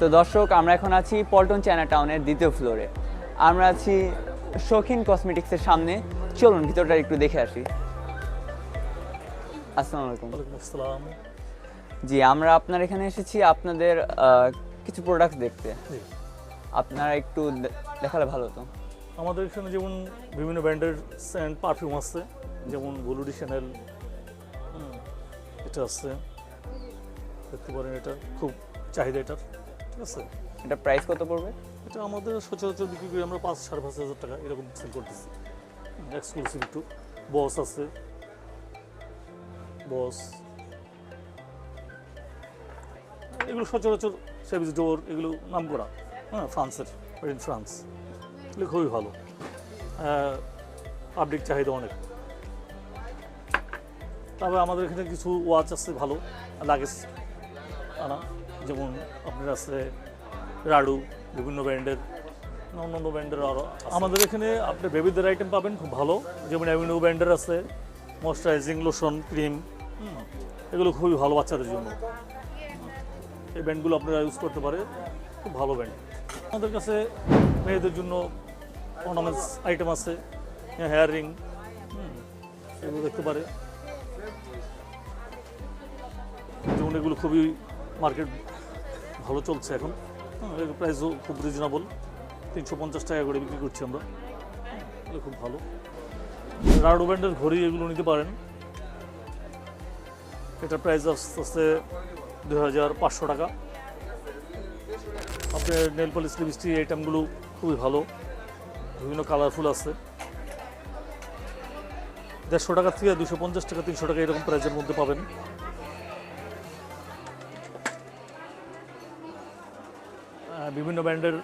তো দর্শক, আমরা এখন আছি পল্টন চায়না টাউনের দ্বিতীয় ফ্লোরে। আমরা আছি শৌখিন কসমেটিক্সের সামনে। চলুন ভিতরটা একটু দেখে আসি। আসসালামু আলাইকুম। ওয়ালাইকুম আসসালাম। জি, আমরা আপনার এখানে এসেছি আপনাদের কিছু প্রোডাক্ট দেখতে। জি, আপনারা একটু দেখালে ভালো হতো। আমাদের এখানে যেমন বিভিন্ন ব্র্যান্ডের সেন্ট পারফিউম আছে, যেমন ব্লুডি শ্যানেল, এটা আছে, দেখতে পারেন। এটা খুব চাহিদা এটার, ঠিক আছে। এটা প্রাইস কত পড়বে? এটা আমাদের সচরাচর বিক্রি করি আমরা 5-5.5 টাকা এরকম সেল করতেছি। এক্সক্লুসিভ একটু বস আছে, বস এগুলো সচরাচর সেভিস ডোর, এগুলো নাম করা, ফ্রান্সের, মেড ইন ফ্রান্স, এগুলো খুবই ভালো। পাবলিক চাহিদা অনেক। তবে আমাদের এখানে কিছু ওয়াচ আছে ভালো, লাগেজ আনা, যেমন আপনার আছে রাডু, বিভিন্ন ব্র্যান্ডের, অন্য ব্র্যান্ডের আরও আমাদের এখানে আপনি বেবিদের আইটেম পাবেন খুব ভালো, যেমন অ্যাভিনিউ ব্র্যান্ডের আছে, ময়শ্চারাইজিং লোশন, ক্রিম, এগুলো খুবই ভালো বাচ্চাদের জন্য। এই ব্র্যান্ডগুলো আপনারা ইউজ করতে পারে, খুব ভালো ব্র্যান্ড। আমাদের কাছে মেয়েদের জন্য অর্নামেন্টস আইটেম আছে, হেয়ার রিং, এগুলো দেখতে পারে, যেমন এগুলো খুবই মার্কেট ভালো চলছে এখন। এর প্রাইসও খুব রিজনেবল, 350 টাকা করে বিক্রি করছি আমরা, এগুলো খুব ভালো। রাডো ব্র্যান্ডের ঘড়ি এগুলো নিতে পারেন, এটার প্রাইস আসতে 2500 টাকা। আপনার নেল পলিশ, লিপস্টিক আইটেমগুলো খুবই ভালো, বিভিন্ন কালারফুল আছে, 150 টাকা থেকে 250 টাকা, 300 টাকা এরকম প্রাইসের মধ্যে পাবেন। বিভিন্ন ব্র্যান্ডের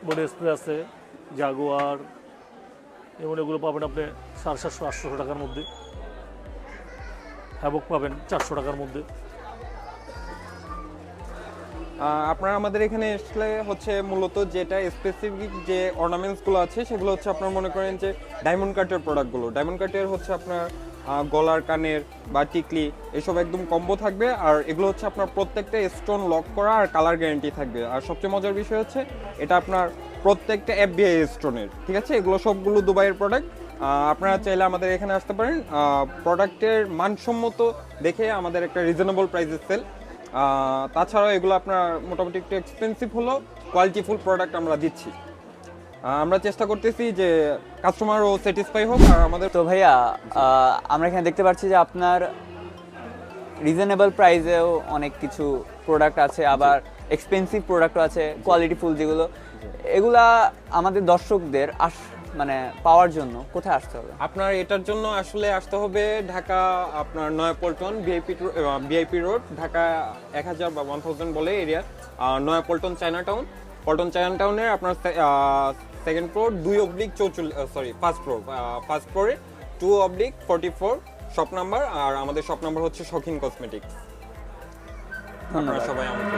বডি স্প্রে আছে, জাগুয়ার, যেমন এগুলো পাবেন আপনি 750-800 টাকার মধ্যে। হ্যাভক পাবেন 400 টাকার মধ্যে। আপনারা আমাদের এখানে আসলে হচ্ছে মূলত যেটা স্পেসিফিক যে অর্নামেন্টসগুলো আছে সেগুলো হচ্ছে আপনার মনে করেন যে ডায়মন্ড কাটের প্রোডাক্টগুলো। ডায়মন্ড কাটের হচ্ছে আপনার গলার, কানের বা টিকলি এসব একদম কম্বো থাকবে, আর এগুলো হচ্ছে আপনার প্রত্যেকটা স্টোন লক করা আর কালার গ্যারান্টি থাকবে। আর সবচেয়ে মজার বিষয় হচ্ছে এটা আপনার প্রত্যেকটা FBI স্টোনের, ঠিক আছে। এগুলো সবগুলো দুবাইয়ের প্রোডাক্ট। আপনারা চাইলে আমাদের এখানে আসতে পারেন। প্রোডাক্টের মানসম্মত দেখে আমাদের একটা রিজনেবল প্রাইসে সেল। তাছাড়াও এগুলো আপনার মোটামুটি একটু এক্সপেন্সিভ হলেও কোয়ালিটিফুল প্রোডাক্ট আমরা দিচ্ছি। আমরা চেষ্টা করতেছি যে কাস্টমারও স্যাটিসফাই হোক। আর আমাদের তো ভাইয়া, আমরা এখানে দেখতে পাচ্ছি যে আপনার রিজনেবল প্রাইসেও অনেক কিছু প্রোডাক্ট আছে, আবার এক্সপেন্সিভ প্রোডাক্টও আছে, কোয়ালিটিফুল যেগুলো। এগুলা আমাদের দর্শকদের মানে পাওয়ার জন্য কোথায় আসতে হবে? আপনার এটার জন্য আসলে আসতে হবে ঢাকা আপনার নয়াপল্টন ভিআইপি রোড, ঢাকা 1000 বা 1000 বলে area, Naya Paltan China town. Paltan China টাউনের আপনার সেকেন্ড ফ্লোর 2/44, ফার্স্ট ফ্লোরে 2/44 শপ নাম্বার। আর আমাদের শপ নাম্বার হচ্ছে শৌখিন কসমেটিক্স। আপনারা সবাই আমাকে